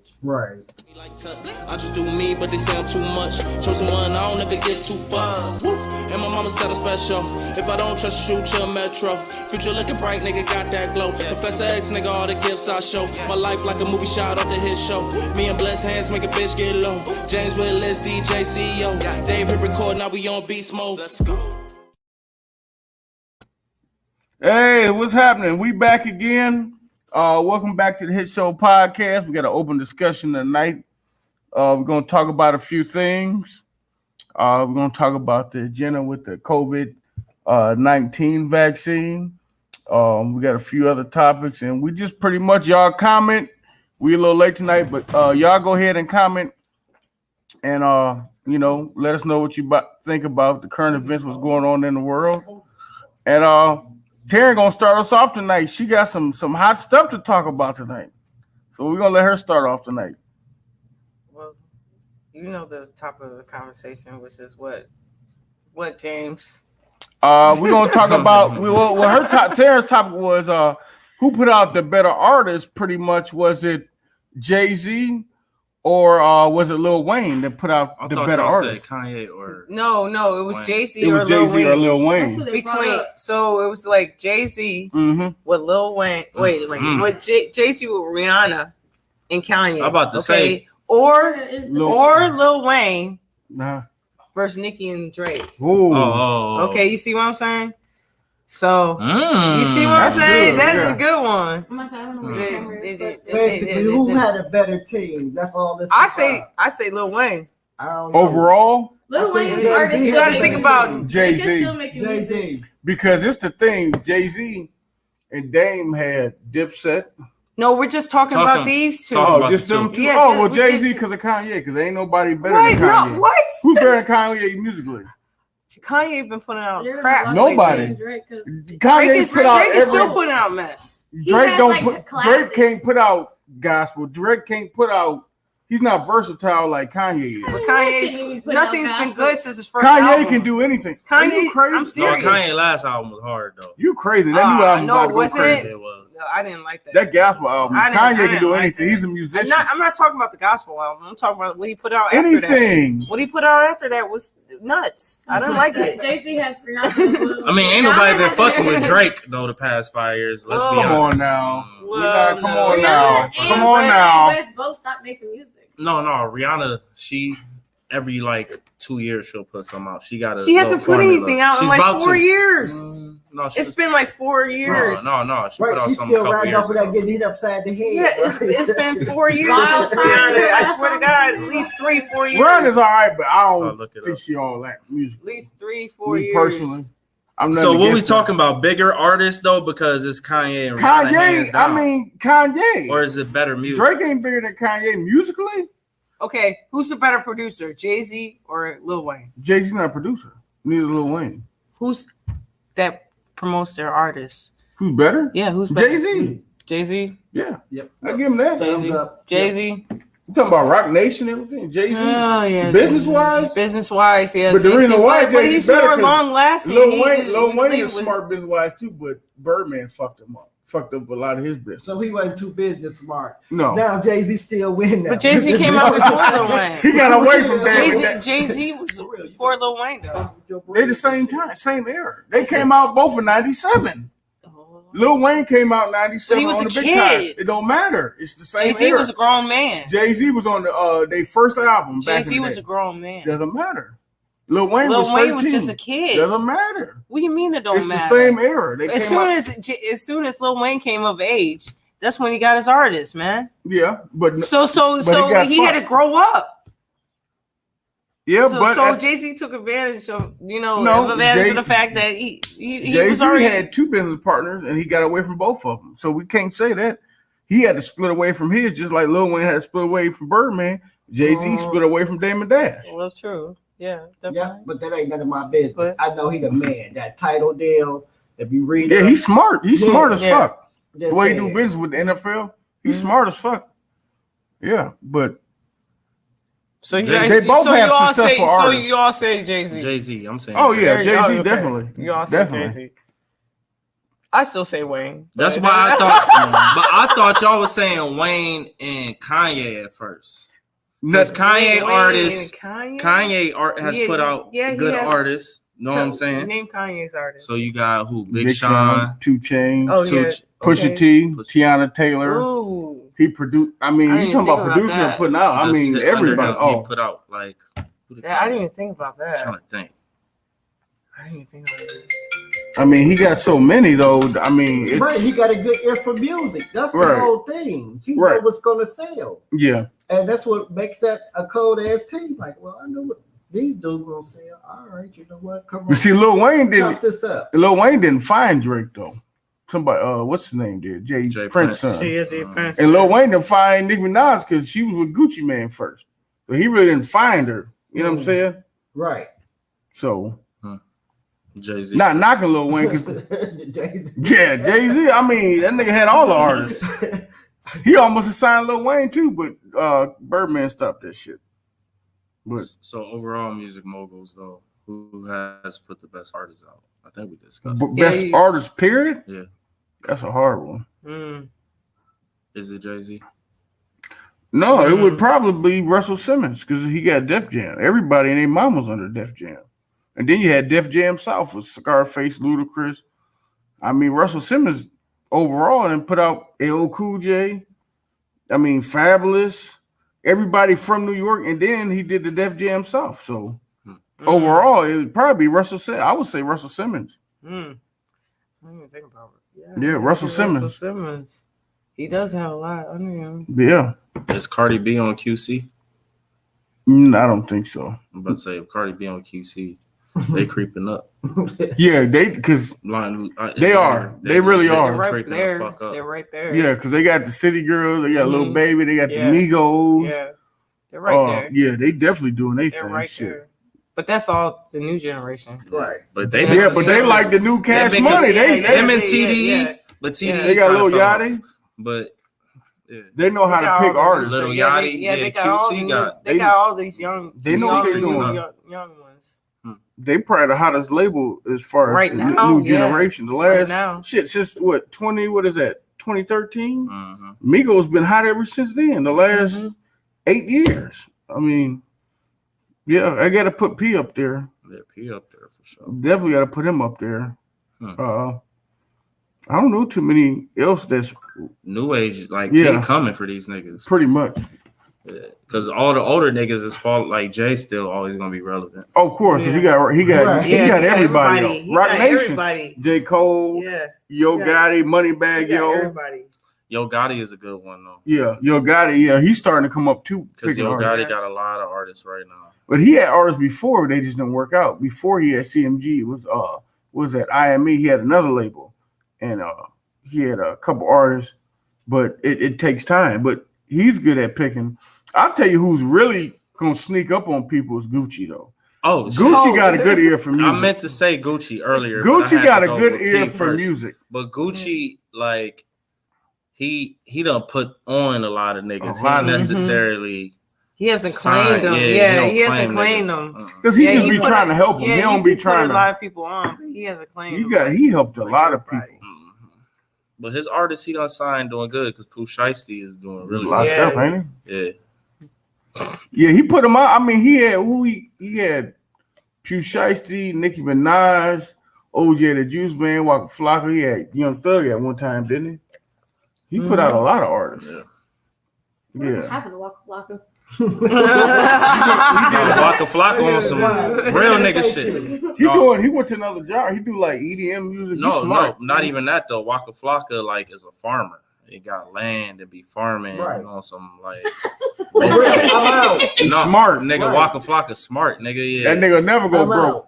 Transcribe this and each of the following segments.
bitch. Right. I just do me, but they say I'm too much. Chosen one, I don't ever get too fucked. And my mama said I'm special. If I don't trust you, shoot your metro. Future looking bright, nigga, got that glow. Professor X, nigga, all the gifts I show. My life like a movie shot off the hit show. Me and blessed hands make a bitch get low. James Willis, DJ CEO. Dave hit record, now we on beast mode. Let's go. Hey, what's happening? We back again. Welcome back to the Hit Show podcast. We got an open discussion tonight. We're going to talk about a few things. We're going to talk about the agenda with the COVID-19 vaccine. We got a few other topics, and we just pretty much, y'all comment. We're a little late tonight, but y'all go ahead and comment and, let us know what you think about the current events, what's going on in the world. And Terry gonna start us off tonight. She got some hot stuff to talk about tonight. So we're gonna let her start off tonight. Well, you know the topic of the conversation, which is what James? We're gonna talk about Tara's topic was who put out the better artist, pretty much. Was it Jay-Z or was it Lil Wayne that put out the better artist? Kanye or No, it was Jay-Z it or was Lil Jay-Z Wayne. or Lil Wayne. So it was like Jay-Z with Lil Wayne. Wait, with Jay-Z with Rihanna and Kanye. I'm about to say or Lil Wayne Nah. versus Nicki and Drake. Ooh. Oh. Okay, you see what I'm saying? So you see what I'm saying? good, That's yeah. a good one. Basically, who had a better team? That's all this. I say Lil Wayne. I don't know. Overall, Lil Wayne's Jay-Z artist. You gotta think about Jay-Z. Jay-Z. Because it's the thing, Jay-Z and Dame had Dipset. No, we're just talking about these two. About Just the them two. two. Yeah, Oh, well, we Jay-Z just- because of Kanye, because ain't nobody better What? than Kanye. No, what? Who's better than Kanye musically? Kanye been putting out crap. Nobody. Drake Kanye is put out still putting out mess. Drake has, don't like, the put. classics. Drake can't put out gospel. Drake can't put out. He's not versatile like Kanye But is. Kanye's Shouldn't even put out nothing's been gospel. good since his first Kanye album. can do anything. Are Kanye, you crazy? I'm No, serious. Kanye last album was hard though. You crazy? That new album no, about to go was crazy. It was. No, I didn't like that. That gospel album. I Kanye didn't can do like anything. that. He's a musician. I'm not talking about the gospel album. I'm talking about what he put out after Anything. that. What he put out after that was nuts. I didn't like it. Jay-Z has Rihanna. I mean, ain't nobody been fucking with Drake though the past 5 years. Let's be Come on honest. now. Well, Come on now. Rihanna Come and on now. West both stopped making music. No, Rihanna. She every 2 years she'll put something out. She got. She hasn't put anything out in about 4 to. years. No, It's been 4 years. No. She put Right, out she's something a still couple riding years off of that ago. getting hit upside the head. Yeah, it's been 4 years since Wildfire. Rihanna. I swear to God, at least 3-4 years. Rihanna's all right, but I don't look it think up. she all that music. At least 3-4 Me years. personally, I'm not. So what we against her. talking about? Bigger artists though, because it's Kanye and Rihanna. hands Kanye. down. I mean Kanye. or is it better music? Drake ain't bigger than Kanye musically. Okay, who's the better producer, Jay-Z or Lil Wayne? Jay-Z's not a producer. Neither is Lil Wayne. Who's that promotes their artists? Who's better? Yeah, who's better? Jay-Z. Jay-Z? Yeah. Yep. I give him that. Thumbs up. Jay-Z? You talking about Rock Nation and everything? Jay-Z? Oh, yeah. Business-wise? Business-wise, yeah. But the Jay-Z, reason why but Jay-Z he's better more 'cause long-lasting. Lil Wayne He is was- smart business-wise too, but Birdman fucked him up. Fucked up a lot of his business. So he wasn't too business smart. No. Now Jay-Z still winning. But Jay-Z came out before Lil Wayne. He got away from that. Jay-Z was before Lil Wayne, though. They the same time, same era. They came out both in 97. Lil Wayne came out in 97 But he was on a the big kid. time. It don't matter. It's the same Jay-Z era. was a grown man. Jay-Z was on the their first album back in Jay-Z the was day. a grown man. Doesn't matter. Lil Wayne Lil was 13. Wayne was just a kid. Doesn't matter. What do you mean it don't It's matter? the same era. They As came out, soon as Lil Wayne came of age, that's when he got his artist, man. yeah, but So got he had to fucked. grow up. yeah, So, but so at- Jay-Z took advantage of No, of Jay- the fact that he was Jay-Z already had two business partners and he got away from both of them. So we can't say that. He had to split away from his, just like Lil Wayne had to split away from Birdman. Jay-Z split away from Damon Dash. Well, that's true. Yeah, definitely. Yeah, but that ain't none of my business. But- I know he the man. That title deal. If you read Yeah, it, he's smart. He's Yeah. smart as Yeah. fuck. just The way he saying. do business with the NFL, he's Mhm. smart as fuck. Yeah, but So you They guys, both so have you all successful say, so artists. you all say Jay-Z. Jay-Z. I'm saying. oh yeah, There you go. Jay-Z Okay. definitely. You all say Definitely. Jay-Z. I still say Wayne. That's but- why I thought. But I thought y'all was saying Wayne and Kanye at first. Because Kanye Wayne artists, and Kanye art has Yeah, put out yeah, he good has- artists. Know what I'm saying? Name Kanye's artist. So you got who? Big Sean. 2 Chainz, Oh, Two- yeah. Pusha Okay. T, Tiana Taylor. Ooh. He produced. I mean, I you didn't talking think about about producing and that. putting out. I Just mean, under everybody. him, Oh, he put out like. Yeah, I didn't even think about I'm that. trying to think. I didn't even think about that. I mean, he got so many though. I mean, it's Right, he got a good ear for music. That's the Right. whole thing. He Right. know what's gonna sell, yeah. and that's what makes that a cold ass team. Like, well, I know what these dudes gonna sell. All right, you know what? Come on, But see, Lil Wayne chop didn't. this up. Lil Wayne didn't find Drake though. Somebody, what's his name? Did Jay Prince Prince. son? She is a prince. And Lil Wayne didn't find Nicki Minaj because she was with Gucci Man first. So he really didn't find her. You know what I'm saying? Right. So Jay-Z. not knocking Lil Wayne because Jay-Z. yeah, Jay-Z. I mean, that nigga had all the artists. He almost signed Lil Wayne too, but Birdman stopped that shit. But So overall, music moguls though, who has put the best artists out? I think we discussed. but best Yeah, artist, period. Yeah. That's a hard one. Mm. Is it Jay-Z? No, it would probably be Russell Simmons because he got Def Jam. Everybody and their mom was under Def Jam. And then you had Def Jam South with Scarface, Ludacris. I mean, Russell Simmons overall and put out L. Cool J. I mean, Fabulous. Everybody from New York. And then he did the Def Jam South. So overall, it would probably be Russell Simmons. I would say Russell Simmons. Mm. I didn't even think about it. Yeah, Russell Simmons. Russell Simmons. He does have a lot under him. Yeah. Is Cardi B on QC? I don't think so. I'm about to say if Cardi B on QC, they creeping up. Yeah, because They are. They really are. They're right creeping the there. fuck up. They're right there. yeah, because they got the City Girls, they got Lil Mhm. Baby, they got Yeah. the Migos. Yeah. They're right there. Yeah, they definitely doing their They're thing. right Shit. there. But that's all the new generation. Right. But they Yeah, but they like the new Cash been Money. They Them and yeah, TDE, yeah. but TDE they got kinda Lil fell off. Yachty. But yeah. They know how They got to pick all the- artists. Lil yeah, Yachty, they yeah, got all QC the- got- they got all these young. They know young, what they doing. Young ones. They probably the hottest label as far as Right the now, new yeah. generation. The Right last now. shit since what 20? What is that? 2013. Mhm. Migos been hot ever since then. The last Mhm. 8 years. I mean, yeah, I got to put P up there. Yeah, P up there for sure. Definitely got to put him up there. Hmm. I don't know too many else that's New age, like Yeah. they coming for these niggas. pretty much. Because all the older niggas is fall like Jay still always gonna be relevant. Oh, of course, 'cause Right. he got Yeah, everybody. He Though. Rock got Nation, everybody. J. Cole, Yeah. Yo Yeah. Gotti, He Moneybag got Yo. everybody. Yo Gotti is a good one though. Yeah, Yo Gotti. Yeah, he's starting to come up too. Because picking Yo artists. Gotti got a lot of artists right now. But he had artists before, they just didn't work out. Before he had CMG, it was what was that IME? He had another label, and he had a couple artists, but it takes time. But he's good at picking. I'll tell you who's really gonna sneak up on people is Gucci though. Oh, Gucci got a good ear for music. I meant to say Gucci earlier. but I Gucci had got to a go good with ear P for first. music. But Gucci, like, he done put on a lot of niggas. A lot He of- necessarily He hasn't signed. claimed them. he Yeah, don't he hasn't claim claimed niggas. them. Because he Yeah, just he be put trying a- to help them. Yeah, he don't be put trying a lot to. of people on, but he hasn't claimed. He them. got he helped a Like lot of everybody. people. But his artists he done signed doing good because Pooh Shiesty is doing really Locked good. Yeah. up, ain't Yeah. he? Yeah, he put him out. I mean, he had Pugh Shiesty, Nicki Minaj, OJ the Juice Man, Waka Flocka. He had Young Thug at one time, didn't he? He put out a lot of artists. Yeah. Yeah. Happened to Waka Flocka. He did Waka Flocka on some real nigga shit. He went to another genre. He do like EDM music. No, He's smart. not even that though. Waka Flocka like is a farmer. He got land to be farming Right. on some like. For real, I'm out. He's smart. nigga. Right. Waka Flocka smart, nigga. Yeah, That nigga never go I'm broke. out.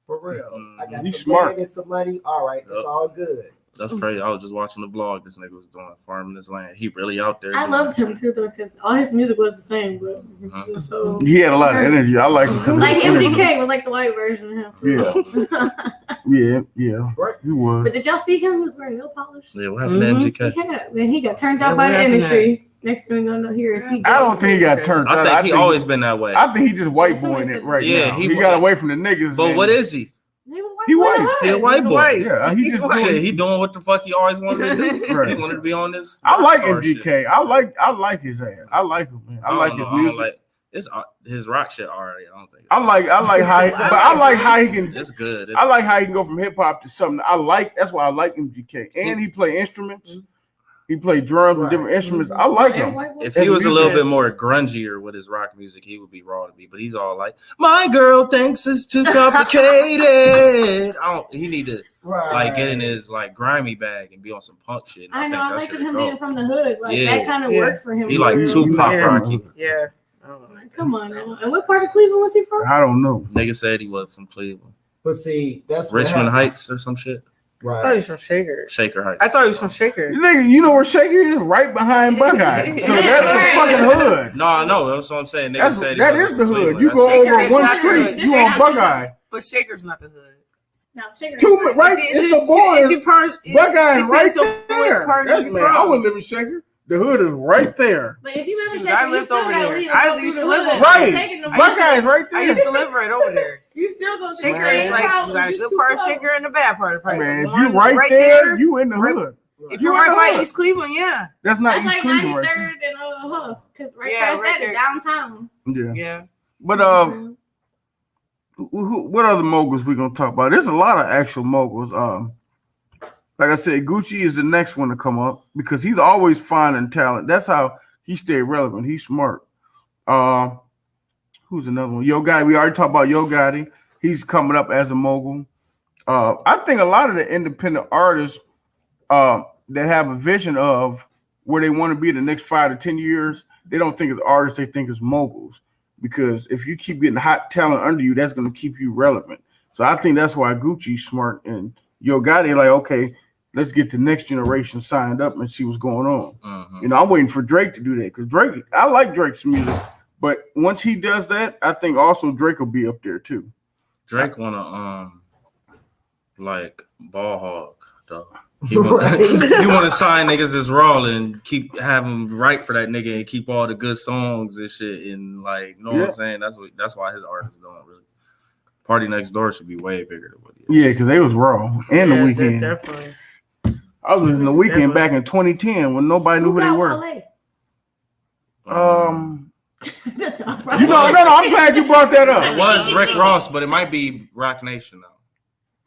For real. I got He's some smart. bag and some money. All right, it's Yup. all good. that's crazy. I was just watching the vlog. This nigga was doing farming his land. He really out there. I doing loved it. him too though, because all his music was the same, but just so He had a lot of energy. I like him. 'cause of like the energy. MGK was like the white version of him. Yeah. Right. He was. But did y'all see him? He was wearing nail polish. Yeah, what happened to MGK? Yeah, when he got turned out Yeah, by what the happened to industry. Next thing we're gonna hear is he. I don't think he got turned out. I think he always been that way. I think he just white Yeah, somebody boying it said- right Yeah, now. he He wa- got away from the niggas. But and- what is he? He was He white. He a white boy. white. Yeah, he just white. Shit, he doing what the fuck he always wanted to do. Right. He wanted to be on this. I like rockstar MGK. shit. I like his ass. I like him, man. I like his music. It's his rock shit already. I don't think. I like how, but I like how he can. It's good. I like how he can go from hip hop to something. I like. That's why I like MGK. And he play instruments. He play drums and different instruments. I like him. If he was a little bit more grungier with his rock music, he would be raw to me. But he's all like, "My girl thinks it's too complicated." He need to like get in his like grimy bag and be on some punk shit. I know. I like him go. being from the hood. Like Yeah. that kind of worked for him. He like Tupac Rocky. Yeah. Come on now. And what part of Cleveland was he from? I don't know. Nigga said he was from Cleveland, But see, that's what Richmond happened. Heights or some shit. I thought he Right. was from Shaker. Shaker Heights. I thought he was from Shaker. Nigga, you know where Shaker is? Right behind Buckeye. So that's the fucking hood. No, that's what I'm saying. Nigga said That he is was the from hood. Cleveland. You go Shaker over is one not the street, hood. you on Buckeye. But Shaker's not the hood. No, Shaker. Right, it's the boys. Buckeye is right there. Part That man, I would live in Shaker. The hood is right there. But if you live in Shoot, Shaker, I you lived still over gotta there. leave. I and go used through to the live hood. over Right. Taking them Buckeye is right I used there. to live right over there. You still go to Shaker is like you got a good part of Shaker and a bad part of Shaker. Man, if The one you right there, you in the hood. if you you're in right the by hood. East Cleveland, yeah. That's not That's East like Cleveland right 93rd and Huff, because right Yeah, past right that there. is downtown. there. Yeah. Yeah. But what other moguls we gonna talk about? There's a lot of actual moguls. Like I said, Gucci is the next one to come up because he's always finding talent. That's how he stayed relevant. He's smart. Who's another one? Yo Gotti. We already talked about Yo Gotti. He's coming up as a mogul. I think a lot of the independent artists that have a vision of where they want to be the next 5 to 10 years, they don't think as artists, they think as moguls. Because if you keep getting hot talent under you, that's going to keep you relevant. So I think that's why Gucci's smart and Yo Gotti like, okay, let's get the next generation signed up and see what's going on. Mhm. You know, I'm waiting for Drake to do that because Drake, I like Drake's music, but once he does that, I think also Drake will be up there too. Drake wanna like ball hog though. He wanna sign niggas as raw and keep having right for that nigga and keep all the good songs and shit and like, you know what I'm saying? That's why his artists don't really. Party Next Door should be way bigger than what he is. Yeah, because they was raw and the weekend. Definitely. I was listening to the weekend back in 2010 when nobody knew who they were. You know, no, I'm glad you brought that up. It was Rick Ross, but it might be Rock Nation now.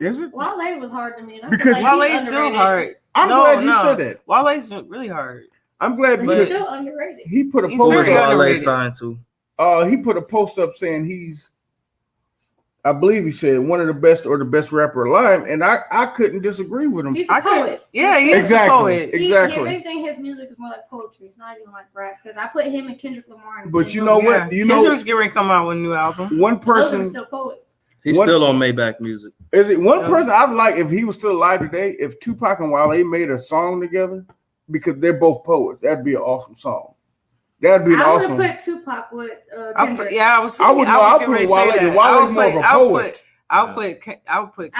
Is it? Wale was hard to me. Because Wale's still hard. I'm glad you said that. Wale's really hard. I'm glad He's because still underrated. he put a He's post very up. underrated. Signed to. He put a post up saying he's, I believe he said one of the best or the best rapper alive, and I couldn't disagree with him. He's a poet. Yeah, he is Exactly. a poet. Exactly. If anything, his music is more like poetry. It's not even like rap. Because I put him and Kendrick Lamar in the But same you know boat. what? You know, Kendrick's getting ready to come out with a new album. one Those are person still poets. He's What- still on Maybach Music. is it one person I'd like if he was still alive today. If Tupac and Wale made a song together, because they're both poets, that'd be an awesome song. That'd be an I would awesome. have put Tupac with I Kendrick. put, yeah, I was. I would know. I was I'll getting ready put to say Wale. that. Wale's more of a poet. I'll put. Wale- I I would put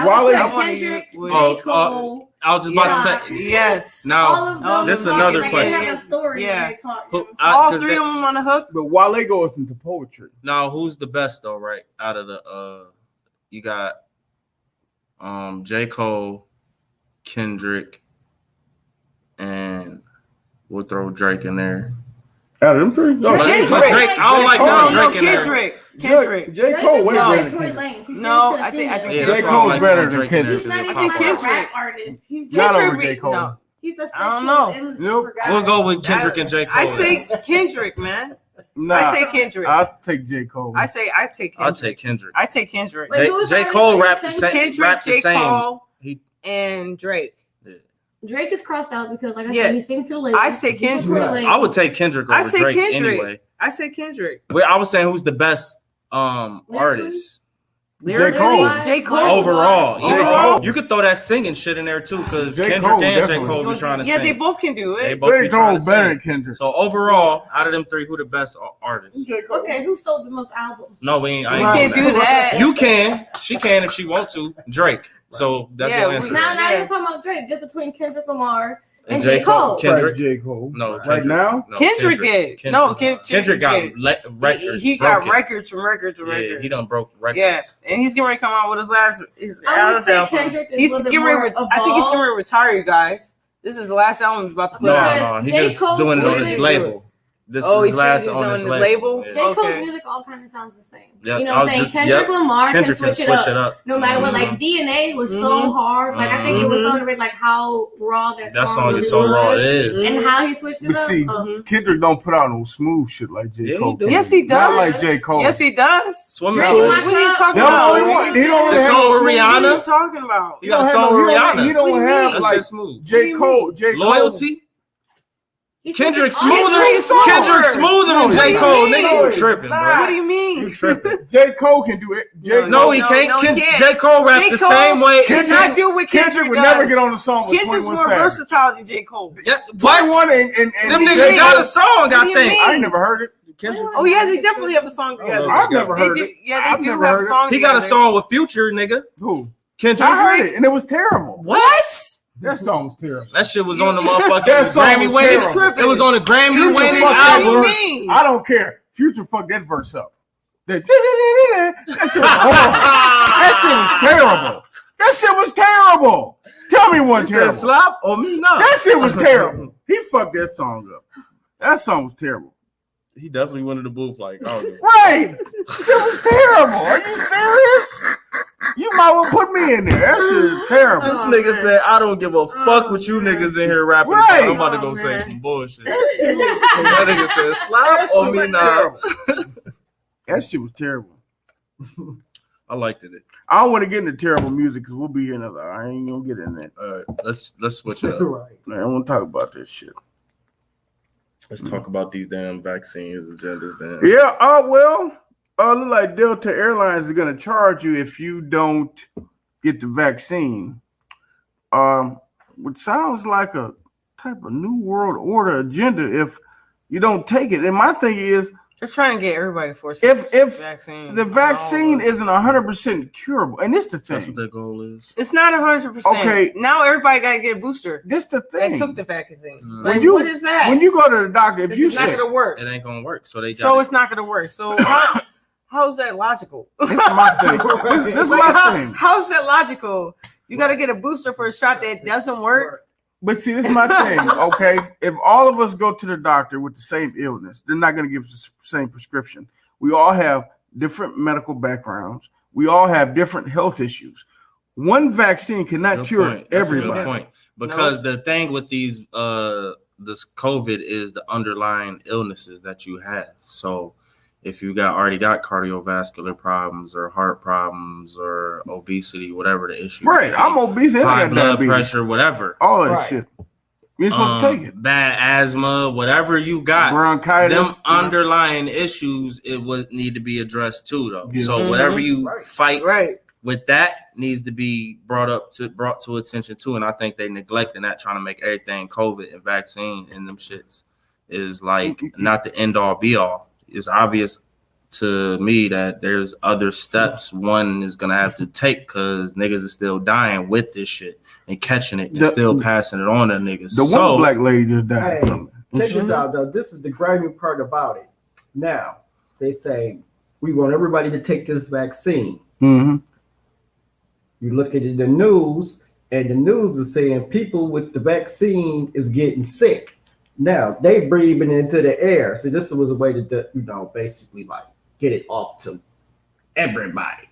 Kendrick, J. Oh, Cole. I was just about to say. Yes. all Now, of Oh, them. this is another they question. have a story Yeah. when they talk. Who- you know? All 'cause three of them on the hook. But Wale goes into poetry. now who's the best though? Right out of the you got J. Cole, Kendrick, and we'll throw Drake in there. Out of them three, no, But Kendrick. Drake, I don't like Oh, putting No, Drake in there. Kendrick. J. Cole way Drake better is than Tory Kendrick. Lanez. He No, says to the I think- females. Yeah, J. that's why I Cole's like better putting than Drake in there Kendrick. He's not because even he like pop a artist. rap artist. He's Not just over Kendrick. J. Cole. No, he's a I don't sexual know. image Nope. for guys. We'll go with Kendrick and J. Cole. I say Kendrick, man. Nah, I say Kendrick. I'll take J. Cole. I take Kendrick. I'll take Kendrick. I take Kendrick. Wait, who was J. the Cole other rap the thing? same. Kendrick, Rap the J. same. Cole, He- and Drake. Drake is crossed out because, like I Yeah. said, he sings to the ladies. I say He's a Kendrick. Tory Lanez. I would take Kendrick over I say Drake Kendrick. anyway. I say Kendrick. But I was saying who's the best artist J. Cole. J. Cole. overall. J. Cole. You could throw that singing shit in there too, because J. Kendrick Cole, and J. definitely. Cole be trying to Yeah, sing. they both can do They it. both J. be trying Cole to better sing. than Kendrick. So overall, out of them three, who the best artists? Okay, who sold the most albums? No, we ain't. I You ain't can't doing do that. You can. She can if she want to. Drake. So that's Yeah, your answer. Now Yeah. you're talking about Drake. Just between Kendrick Lamar And J. Cole. Kendrick. J. Cole. No, Right now? No, Kendrick did. No, Kendrick got did. records. He got broken. records from records from Yeah, records. he done broke records. Yeah, and he's getting ready to come out with his last. I would say Kendrick is He's a little bit getting more ready. I think he's getting ready to retire, you guys. This is the last album he's about to put out. No, he's J. just Cole's doing it on his music- label. This Oh, is he's his last doing on it his on the label. label? Yeah. J. Cole's Okay. music all kind of sounds the same. Yeah, You know what I'm saying? Kendrick Lamar Kendrick can switch it up. No matter what, like Mhm. DNA was so hard. Like I think it was so underrated, like how raw that song really is so was, raw. It is. and how he switched it But up. see, Kendrick don't put out no smooth shit like J. Yeah, he Cole. do. Yes, he does. Not like J. Cole. Yes, he does. Swimming Drinking Pool. my What are you cup. talking That's the about? only one. He don't The have song no with smooth- What are you Rihanna. talking about? He got a don't song have no- with he don't- Rihanna. He don't What do you have mean? That's like just smooth. J. Cole. J. Cole. Loyalty. He Kendrick switched all his smoother. songs. Kendrick smoother than No, J. he Cole. ain't. Nigga, you tripping, Nah. bro. What do you mean? You tripping. J. Cole can do it. J. No, No, he can't. no, he can't. J. Cole rap J. the Cole same way. Does not do what Kendrick would does. never get on the song with Kendrick's 21 more Savage. versatile than J. Cole. Yeah, 21 what? and Them J. niggas got Cole- a song, What do I you think. mean? I ain't never heard it. Kendrick. Oh yeah, they definitely have a song I together. don't know. I've never heard They it. do- Yeah, they I've do never have heard a it. song. He got a together. song with Future, nigga. Who? Kendrick. I heard it, and it was terrible. What? That song was terrible. That shit was on the motherfucking That song Grammy was winning. terrible. It was on the Grammy Future winning fucked that album. verse. mean? I don't care. Future fucked that verse up. That shit was horrible. That shit was terrible. That shit was terrible. Tell me one He said terrible. slap or me not. That shit was terrible. He fucked that song up. That song was terrible. He definitely went in the booth like, oh, yeah. Right. That was terrible. Are you serious? You might well put me in there. That shit is terrible. This nigga said, I don't give a fuck what you niggas in here rapping. Right. I'm about to go Oh, say man. some bullshit. That shit was That nigga said, slap That or shit me was not. terrible. That shit was terrible. I liked it. I don't want to get into terrible music because we'll be here another. I ain't gonna get in that. All right, let's switch it up. Right. I don't want to talk about this shit. Let's talk about these damn vaccines agendas. Then. Yeah. Look like Delta Airlines is gonna charge you if you don't get the vaccine. Which sounds like a type of new world order agenda if you don't take it. And my thing is, They're trying to get everybody to force If vaccine. the vaccine isn't 100% curable, and this the That's what thing. their goal is. It's not 100%. Okay. Now everybody got to get a booster. This the That thing. took the vaccine. Mm. Like, When you- what is that? When you go to the doctor, if This you is not sick, going to work. It ain't gonna work. So they got So it's not going to work. So how is that logical? this is my thing. This is Like, my thing. how is that logical? You got to get a booster for a shot that doesn't work. But see, this is my thing, okay? If all of us go to the doctor with the same illness, they're not going to give us the same prescription. We all have different medical backgrounds. We all have different health issues. One vaccine cannot Good cure point. That's a good everybody. point. Because the thing with these this COVID is the underlying illnesses that you have. So if you already got cardiovascular problems or heart problems or obesity, whatever the issue, Right. may be, I'm obese and I high got blood diabetes. pressure, whatever. All that Right. shit. You're supposed to take it. Bad asthma, whatever you got. Bronchitis. Them underlying issues, it would need to be addressed too, though. Yeah. So whatever you Right. fight Right. with, that needs to be brought to attention too. And I think they neglecting that, trying to make everything COVID and vaccine and them shits is like not the end all be all. It's obvious to me that there's other steps one is gonna have to take because niggas is still dying with this shit and catching it and The- still passing it on to niggas. The So one black lady just died Hey, from it. check this out, though. This is the grimy part about it. Now, they say we want everybody to take this vaccine. Mm-hmm. You look at it in the news, and the news is saying people with the vaccine is getting sick. Now, they breathing into the air. So this was a way to, basically like get it off to everybody.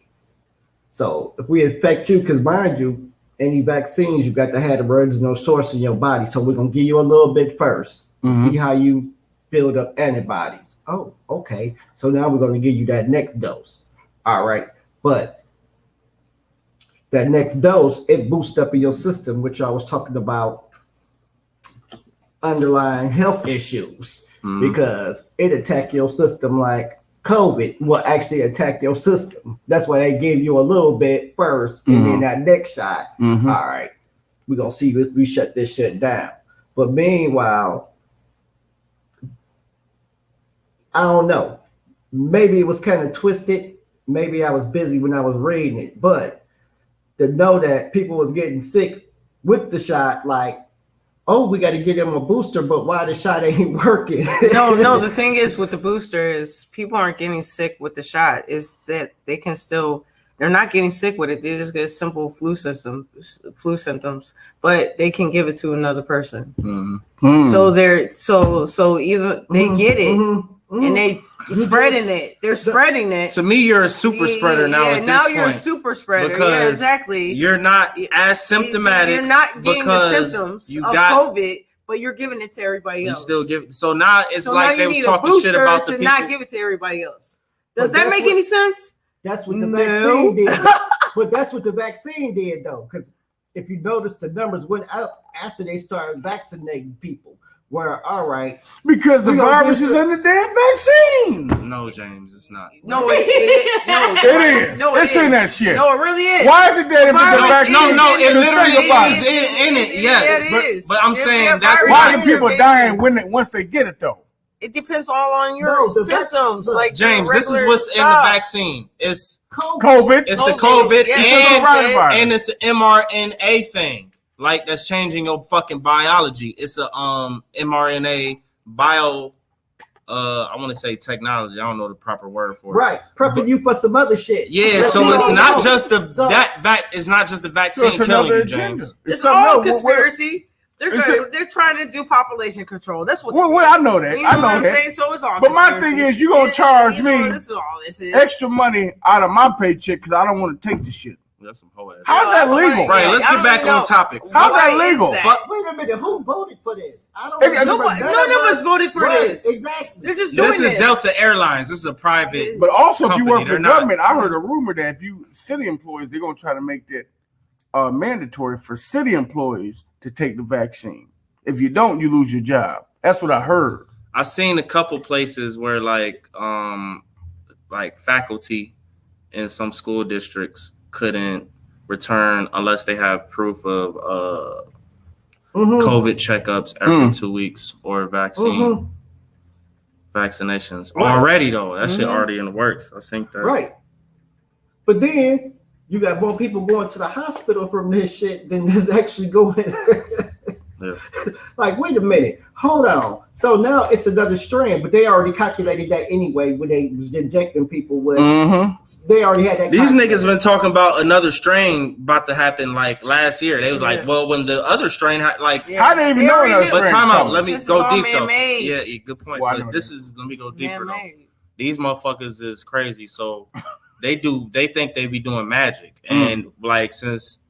So if we infect you, because mind you, any vaccines, you got to have the original source in your body. So we're going to give you a little bit first to Mhm. see how you build up antibodies. Oh, okay. So now we're going to give you that next dose. All right. But that next dose, it boosts up in your system, which I was talking about underlying health issues Mhm. because it attack your system like COVID will actually attack your system. That's why they give you a little bit first, and then that next shot. Mm-hmm. All right, we're gonna see if we shut this shit down. But meanwhile, I don't know. Maybe it was kind of twisted. Maybe I was busy when I was reading it, but to know that people was getting sick with the shot, like, oh, we got to get them a booster, but why the shot ain't working? No. The thing is with the booster is people aren't getting sick with the shot. Is that they're not getting sick with it. They just get simple flu symptoms, but they can give it to another person. So so either they get it and they spreading it. They're spreading it. To me, you're a super spreader now. At now this you're point, a super spreader. because Yeah, exactly. You're not as symptomatic. You're not getting the because symptoms you of got COVID, but you're giving it to everybody you else. still give. So now it's So like now they you was need talking a shit booster about the to people. not give it to everybody else. Does But that that's make what- any sense? That's what the No. vaccine did. But that's what the vaccine did, though. Because if you notice, the numbers went up after they started vaccinating people. Where, all right. Because the We gonna virus get is to- in the damn vaccine. No, James, it's not. No, it is. It is. It's in that shit. No, it really is. Why is it that if it's a virus vaccine? is No, in it the- literally Think about is it. in it. Yes, Yeah, it is. but I'm Yeah, saying yeah, that's virus Why is do people in dying once they get it though? It depends all on your No, the vac- symptoms. look, Like James. This is regular what's in the stuff. vaccine. It's COVID. it's the COVID, COVID yeah. It's the coronavirus. and it's an mRNA thing. Like that's changing your fucking biology. It's a mRNA bio. I want to say technology. I don't know the proper word for it. Right. Prepping you for some other shit. Yeah, That so we it's don't not know. just the So- it's not just the So vaccine it's killing another you, agenda. James. It's something all else. conspiracy. Is They're trying to do population control. That's what. Well, it well, is. I know that. You know I know what I'm that. saying? So it's all. But my conspiracy. thing is, you gonna charge me This is all this is. extra money out of my paycheck because I don't want to take the shit. That's some hoe ass. How's that legal? Right, let's I get don't back even on know. topic. How's that Why is legal? that? Wait a minute. Who voted for this? I don't Hey, remember. None None of us voted for Right, this. Exactly. They're just doing This is Delta Airlines. This is a private. But also, if you Company, work for they're the not. government, I heard a rumor that if you city employees, they're gonna try to make that mandatory for city employees to take the vaccine. If you don't, you lose your job. That's what I heard. I've seen a couple places where like faculty in some school districts couldn't return unless they have proof of COVID checkups every 2 weeks or vaccinations. Right. Already though, that shit already in the works. I think that. Right. But then you got more people going to the hospital from this shit than is actually going. Yeah. Like, wait a minute, hold on. So now it's another strand, but they already calculated that anyway when they was injecting people with. They already had that. These calculated. niggas been talking about another strain about to happen like last year. They was like, well, when the other strain like. Yeah. How they even They know already another knew. But strain's time out. coming? Let me This is go all deep though. man-made. Yeah, good point. Well, I But know this that. is let me go deeper though. Man-made. These motherfuckers is crazy. So they think they be doing magic. And like since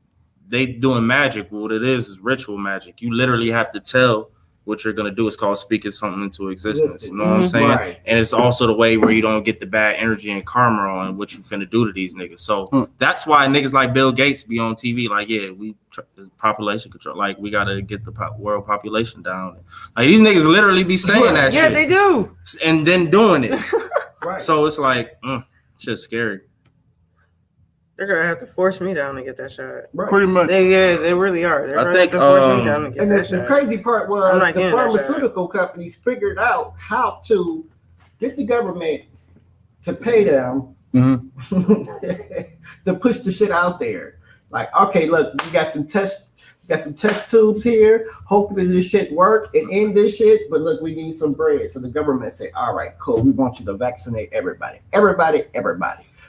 they doing magic, what it is ritual magic. You literally have to tell what you're gonna do. It's called speaking something into existence. You know what I'm saying? Right. And it's also the way where you don't get the bad energy and karma on what you finna do to these niggas. So that's why niggas like Bill Gates be on TV like, yeah, population control. Like we gotta get the world population down. Like these niggas literally be saying that Yeah, shit. they do. And then doing it. Right. So it's like, shit's scary. They're gonna have to force me down to get that shot. Right. Pretty much. They really are. They're I gonna think, have to force me down to get And that the shot. crazy part I'm was not the getting that shot. pharmaceutical companies figured out how to get the government to pay them to push the shit out there. Like, okay, look, you got some test tubes here. Hopefully this shit work and end this shit. But look, we need some bread. So the government say, all right, cool. We want you to vaccinate everybody.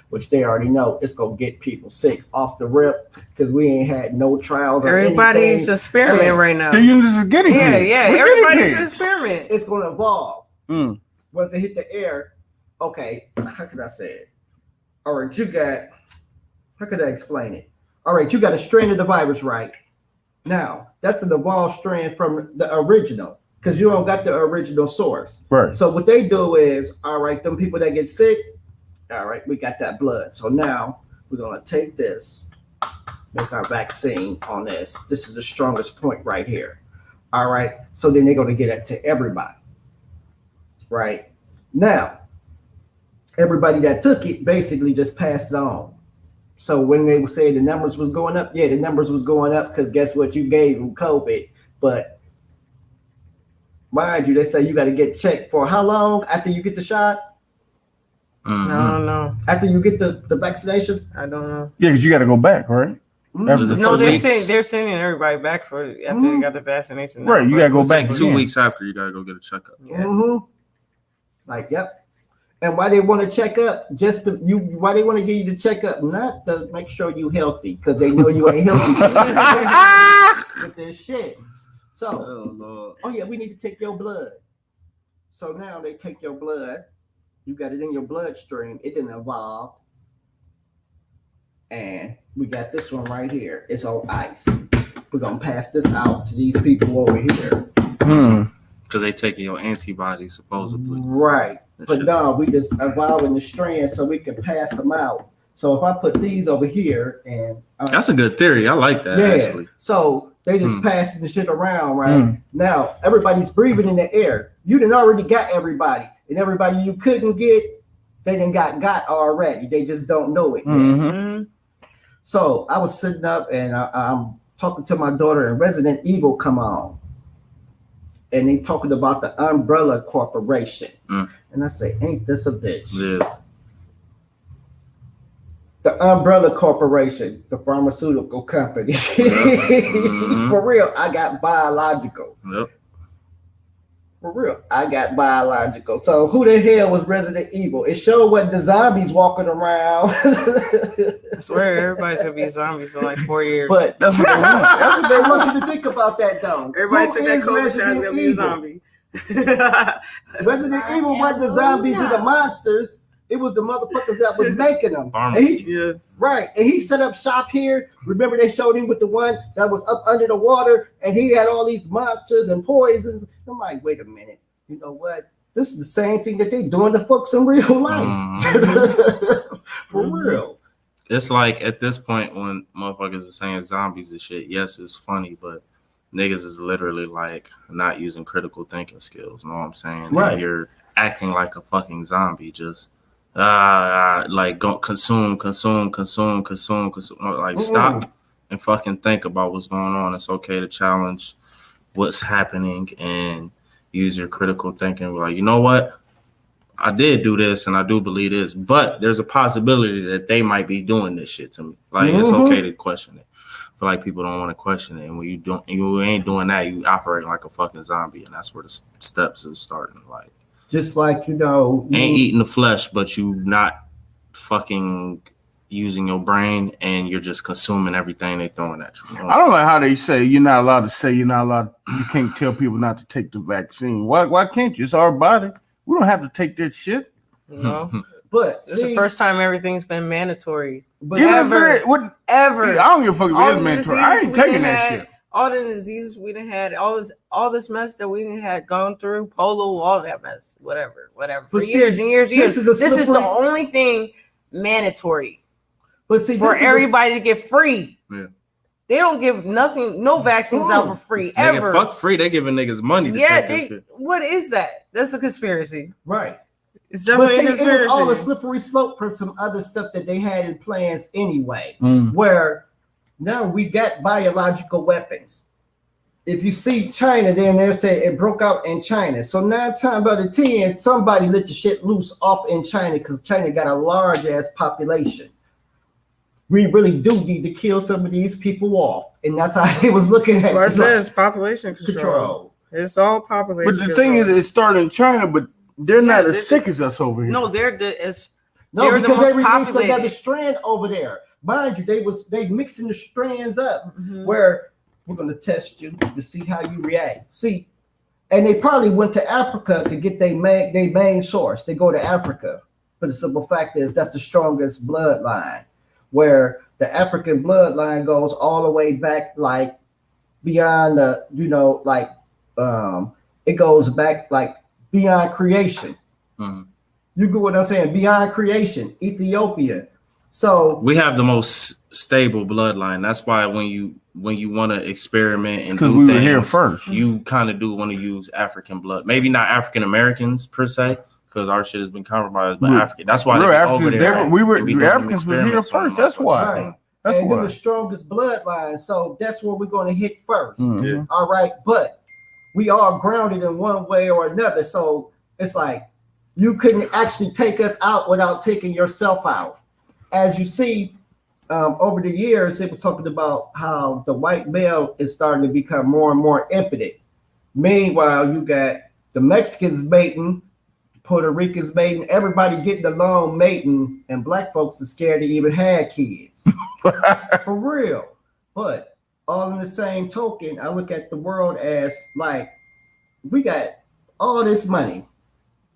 Which they already know it's gonna get people sick off the rip because we ain't had no trials. Or Everybody's anything. experimenting Hey, right now. They're using this as guinea pigs. Yeah. We're guinea Everybody's an pigs. experiment. It's gonna evolve. Mm. Once it hit the air, okay, how could I say it? All right, how could I explain it? All right, you got a strand of the virus, right? Now, that's an evolved strand from the original, because you don't got the original source. Right. So what they do is, all right, them people that get sick, all right, we got that blood. So now we're gonna take this, make our vaccine on this. This is the strongest point right here. All right, so then they're gonna get it to everybody. Right now, everybody that took it basically just passed it on. So when they would say the numbers was going up, yeah, the numbers was going up because guess what? You gave them COVID. But mind you, they say you got to get checked for how long after you get the shot? I don't know. After you get the vaccinations? I don't know. Yeah, because you got to go back, right? Was it No, 2 they're weeks? sending everybody back for after they got the vaccination. Right, you gotta go It's like back 2 again. weeks after you gotta go get a checkup. Yeah. Like, yep. And why they want to check up? Just to you? Why they want to give you the checkup? Not to make sure you healthy, because they know you ain't healthy with this shit. So, oh yeah, we need to take your blood. So now they take your blood. You got it in your bloodstream. It didn't evolve. And we got this one right here. It's on ice. We're gonna pass this out to these people over here. Because they taking your antibodies supposedly. Right. That But shit- no, we just evolving the strands so we can pass them out. So if I put these over here and That's a good theory. I like that actually. so they just passing the shit around, right? Now everybody's breathing in the air. You done already got everybody, and everybody you couldn't get, they done got already. They just don't know it. Mm-hmm. So I was sitting up and I'm talking to my daughter, and Resident Evil come on. And they talking about the Umbrella Corporation. And I say, ain't this a bitch? Yeah. The Umbrella Corporation, the pharmaceutical company. Mm-hmm. For real, I got biological. Yep. For real, I got biological. So who the hell was Resident Evil? It showed what the zombies walking around. I swear everybody's gonna be zombies in like 4 years. But That's what they want. that's what they want you to think about that though. everybody Who said that is COVID shot's Resident gonna be a Evil? zombie. Resident Evil wasn't the zombies and the monsters. It was the motherfuckers that was making them. And Pharmacy. Yes. right. And he set up shop here. Remember they showed him with the one that was up under the water and he had all these monsters and poisons. I'm like, wait a minute. You know what? This is the same thing that they doing to folks in real life. For real. It's like at this point when motherfuckers are saying zombies and shit, yes, it's funny, but niggas is literally like not using critical thinking skills. Know what I'm saying? Right. And you're acting like a fucking zombie, just like go consume. Like stop and fucking think about what's going on. It's okay to challenge what's happening and use your critical thinking. Like, you know what? I did do this and I do believe this, but there's a possibility that they might be doing this shit to me. Like, it's okay to question it. I feel like people don't want to question it. And when you ain't doing that, you operating like a fucking zombie. And that's where the steps is starting. Like, Just like, you know, ain't eating the flesh, but you not fucking using your brain and you're just consuming everything they throwing at you. I don't like how they say you're not allowed to say you're not allowed. You can't tell people not to take the vaccine. Why can't you? It's our body. We don't have to take that shit. You know? but This is the see, first time everything's been mandatory. but Even ever. if it, what, Ever. I don't give a fuck if All it is the mandatory. I diseases ain't we taking done that had, shit. All the diseases we done had, all this mess that we done had gone through, polo, all that mess, whatever. But For see, years and years and this years. is a This is the slippery- only thing mandatory but see, for this is everybody to get free. Yeah. They don't give nothing, no vaccines out for free ever. Nigga, fuck free. They giving niggas money to Yeah, take that shit. what is that? That's a conspiracy. right. It's But definitely see, a it was conspiracy. all a slippery slope from some other stuff that they had in plans anyway. Mm. Where now we got biological weapons. If you see China, then they'll say it broke out in China. So 9 times out of 10, somebody let the shit loose off in China because China got a large ass population. We really do need to kill some of these people off, and that's how they was looking at What I it. said is population control. It's all population But the thing is, it started in China, but they're not Yeah, as sick as us over here. no, they're the No, They're the because most they released another populated. strand over there. Mind you, they mixing the strands up Mhm. where we're gonna test you to see how you react. See, and they probably went to Africa to get their main source. They go to Africa, but the simple fact is that's the strongest bloodline, where the African bloodline goes all the way back, like beyond the, it goes back like beyond creation. Mhm. You get what I'm saying? Beyond creation, Ethiopia. So We have the most stable bloodline. That's why when you want to experiment and Because do we things, were here first. you kind of do want to use African blood. Maybe not African Americans per se, because our shit has been compromised, but Real- African. That's why Real they be Africans, over there. the and be doing Africans was here experiments on first. That's motherfuckers. why. right. That's and they're why. the strongest bloodline. So that's where we're going to hit first. Mhm. Yeah. All right. But we are grounded in one way or another. So it's like you couldn't actually take us out without taking yourself out. As you see, over the years, it was talking about how the white male is starting to become more and more impotent. Meanwhile, you got the Mexicans mating, Puerto Ricans mating, everybody getting along mating, and black folks are scared to even have kids. For real. But all in the same token, I look at the world as like, we got all this money.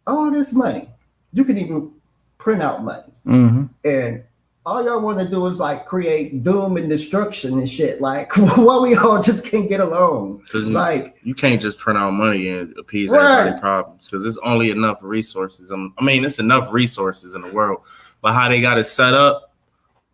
You can even print out money. Mm-hmm. And all y'all want to do is like create doom and destruction and shit. Like, why we all just can't get along? Like, you can't just print out money and appease Right. everybody's problems because there's only enough resources. I mean, it's enough resources in the world, but how they got it set up,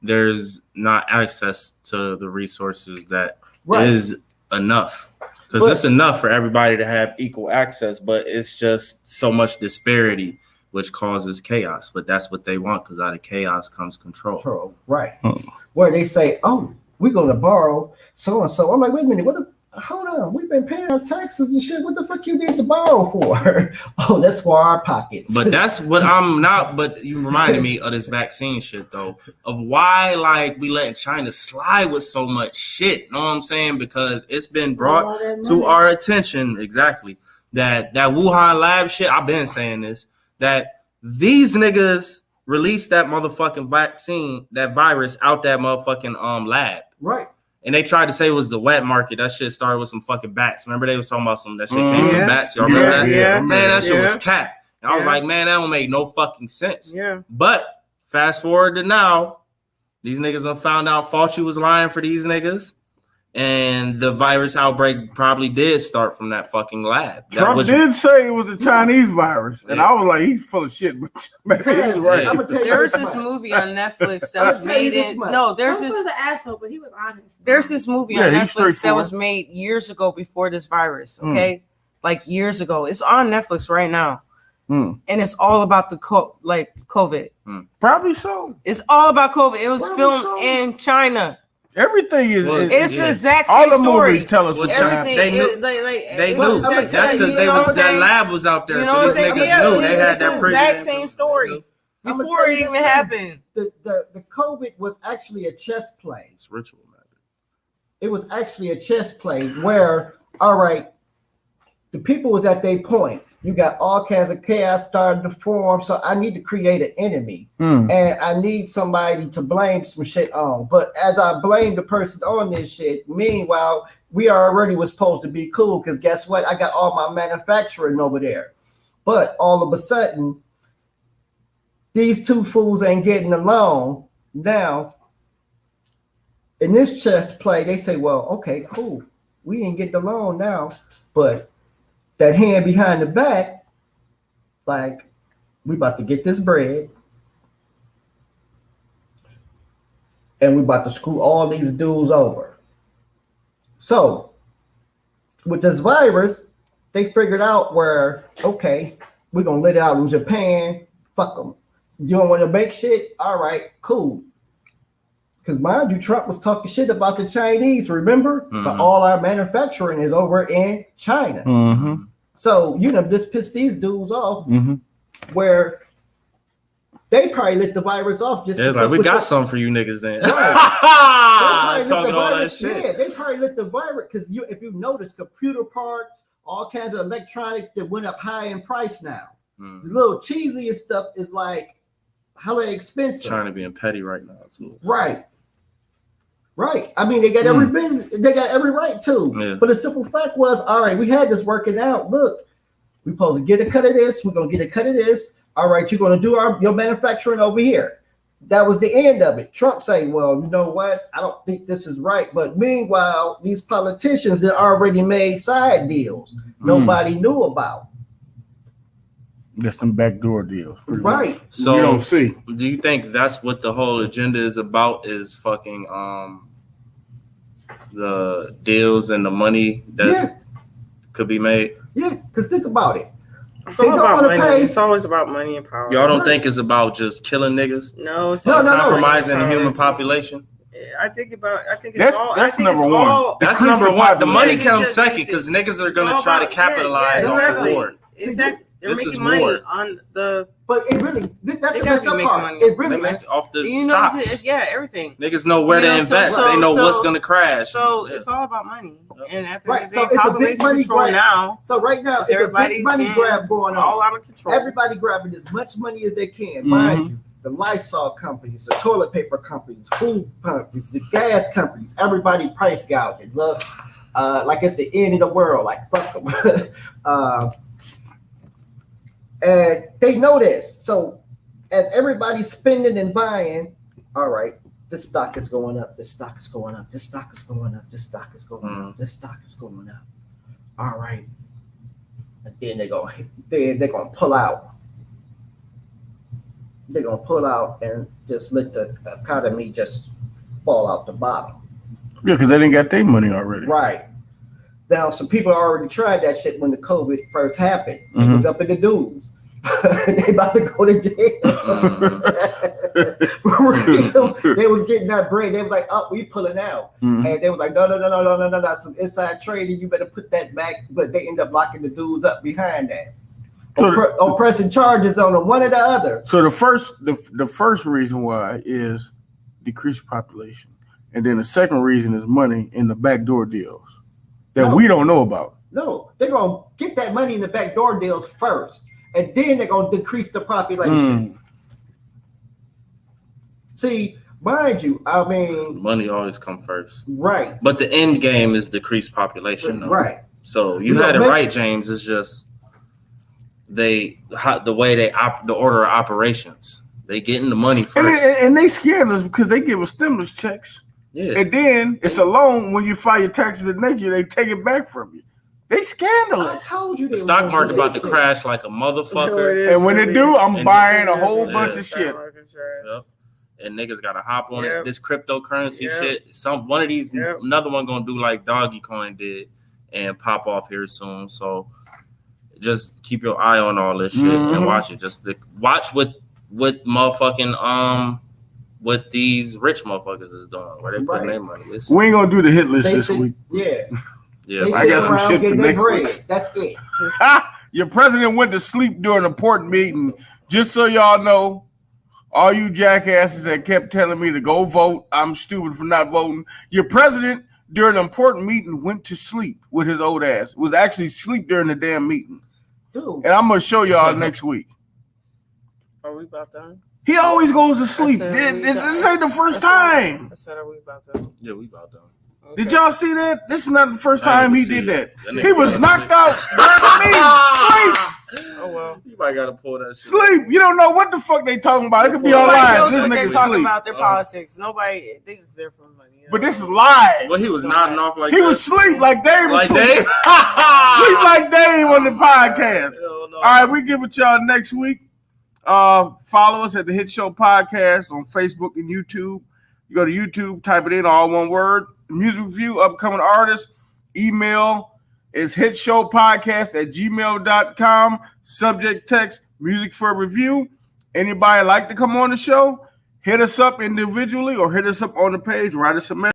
there's not access to the resources that is enough. Because it's enough for everybody to have equal access, but it's just so much disparity, which causes chaos. But that's what they want, because out of chaos comes control. Right. Where they say, oh, we're going to borrow so-and-so. I'm like, wait a minute, hold on. We've been paying our taxes and shit. What the fuck you need to borrow for? Oh, that's for our pockets. But that's what I'm not. But you reminded me of this vaccine shit, though, of why like we letting China slide with so much shit. Know what I'm saying? Because it's been brought to our attention exactly that Wuhan lab shit. I've been saying this, that these niggas released that motherfucking vaccine, that virus out that motherfucking lab. Right. And they tried to say it was the wet market. That shit started with some fucking bats. Remember they was talking about that shit came from bats. Y'all remember that? Yeah. Man, that shit was cap. And I was like, man, that don't make no fucking sense. Yeah. But fast forward to now, these niggas done found out Fauci was lying for these niggas. And the virus outbreak probably did start from that fucking lab. Trump did say it was a Chinese virus, and I was like, he's full of shit. But maybe he's right. There was this movie on Netflix that was made in. No, there's Trump this. was an asshole, but he was honest. There's this movie on Netflix that was made years ago before this virus. Okay, like years ago. It's on Netflix right now, and it's all about the COVID. Probably so. It's all about COVID. It was filmed in China. Everything is. It's the exact same all the story. Movies tell us what Everything. They knew. They knew. That's because that lab was out there, so these niggas knew they had that. It's the exact same story before it even happened. The COVID was actually a chess play. It's ritual, man. It was actually a chess play where, all right, the people was at their point. You got all kinds of chaos starting to form. So I need to create an enemy. And I need somebody to blame some shit on. But as I blame the person on this shit, meanwhile, we already was supposed to be cool. Because guess what? I got all my manufacturing over there. But all of a sudden, these two fools ain't getting along. Now, in this chess play, they say, well, okay, cool. We ain't getting along now. But that hand behind the back, like, we about to get this bread. And we about to screw all these dudes over. So, with this virus, they figured out where, okay, we're going to let it out in Japan. Fuck them. You don't want to make shit? All right, cool. Because mind you, Trump was talking shit about the Chinese, remember? But all our manufacturing is over in China. So, just piss these dudes off where they probably lit the virus off. Just like, we got something for you niggas then. Right. Talking all that shit. Yeah, they probably lit the virus because if you notice, computer parts, all kinds of electronics that went up high in price now. The little cheesiest stuff is like hella expensive. China being petty right now too. Right. I mean, they got every business, they got every right to. Yeah. But the simple fact was, all right, we had this working out. Look, we're supposed to get a cut of this. We're gonna get a cut of this. All right, you're gonna do your manufacturing over here. That was the end of it. Trump saying, well, you know what? I don't think this is right. But meanwhile, these politicians that already made side deals nobody knew about. That's them backdoor deals. Right. Much. So you don't see. Do you think that's what the whole agenda is about? Is fucking the deals and the money that could be made? Yeah, because think about it. It's all about money. It's always about money and power. Y'all don't think it's about just killing niggas? No, it's compromising the human population. I think that's number one. That's number one. The money comes second because niggas are gonna try to capitalize off the war. They're This making is money more. on the. But it really, that's They the gotta messed be up making part. money. It really They make off the You know, stocks. yeah, everything. Niggas know where You know, to invest. so- They know so- what's gonna crash. So Yeah. it's all about money. And at the Right, end of the so day, it's a big population money control grab. now. So right now, it's a Everybody's big money getting grab going all on. out of control. Everybody grabbing as much money as they can. Mhm. Mind you, the Lysol companies, the toilet paper companies, food companies, the gas companies, everybody price gouging. Look, like it's the end of the world. Like fuck them. And they know this. So as everybody's spending and buying, all right, this stock is going up. This stock is going up. This stock is going up. This stock is going up. This stock is going up. All right. And then they're gonna pull out. They're gonna pull out and just let the economy just fall out the bottom. Yeah, because they didn't got their money already. Right. Now, some people already tried that shit when the COVID first happened. It was up in the news. They about to go to jail. For real. They was getting that bread. They was like, "Oh, we pulling out," and they was like, "No, some inside trading. You better put that back." But they end up locking the dudes up behind that, or pressing charges on them, one or the other. So the first reason why is decreased population, and then the second reason is money in the backdoor deals that we don't know about. No, they're gonna get that money in the backdoor deals first, and then they're gonna decrease the population. See, mind you, I mean, Money always come first. right, But the end game is decreased population. Though. right. So you had it right, James. It's just the way the order of operations. They getting the money first. And they scam us because they give us stimulus checks. Yeah. And then it's a loan when you file your taxes the next year, they take it back from you. They I scandalous. told you The stock market about to crash like a motherfucker. And when they do, I'm And buying this- a whole yeah. bunch of shit. Yep. And niggas gotta hop on it. Yep. This cryptocurrency Yep. shit. One of these, Yep. another one gonna do like Doggy Coin did and pop off here soon. So just keep your eye on all this shit and watch it. Watch what motherfucking what these rich motherfuckers is doing. Where they putting their money. We ain't gonna do the hit list this week. Yeah, Yeah, they I got some around shit for getting their next bread. week. That's it. Your president went to sleep during an important meeting. Just so y'all know, all you jackasses that kept telling me to go vote, I'm stupid for not voting. Your president, during an important meeting, went to sleep with his old ass. Was actually asleep during the damn meeting. Dude. And I'm going to show y'all next week. Are we about done? He always goes to sleep. said This ain't the first time. I said, are we about done? Yeah, we about done. Okay. Did y'all see that? This is not the first I time didn't he see did it. that. That nigga He was fell knocked asleep. out during the meeting. Sleep. Oh well. You might gotta pull that shit. Sleep. You don't know what the fuck they talking about. It could be on Nobody live. knows This what they're nigga talking sleep. about. Their politics. Nobody. They just there for money. You know? But this is live. Well, he was nodding off like He that. was asleep like Dave was Like sleep. Dave. Sleep like Dave on the podcast. Hell no. All right, we get with y'all next week. Follow us at the Hit Show Podcast on Facebook and YouTube. You go to YouTube, type it in, all one word. Music review, upcoming artists. Email is hitshowpodcast@gmail.com. Subject text, music for review. Anybody like to come on the show? Hit us up individually or hit us up on the page. Write us a message.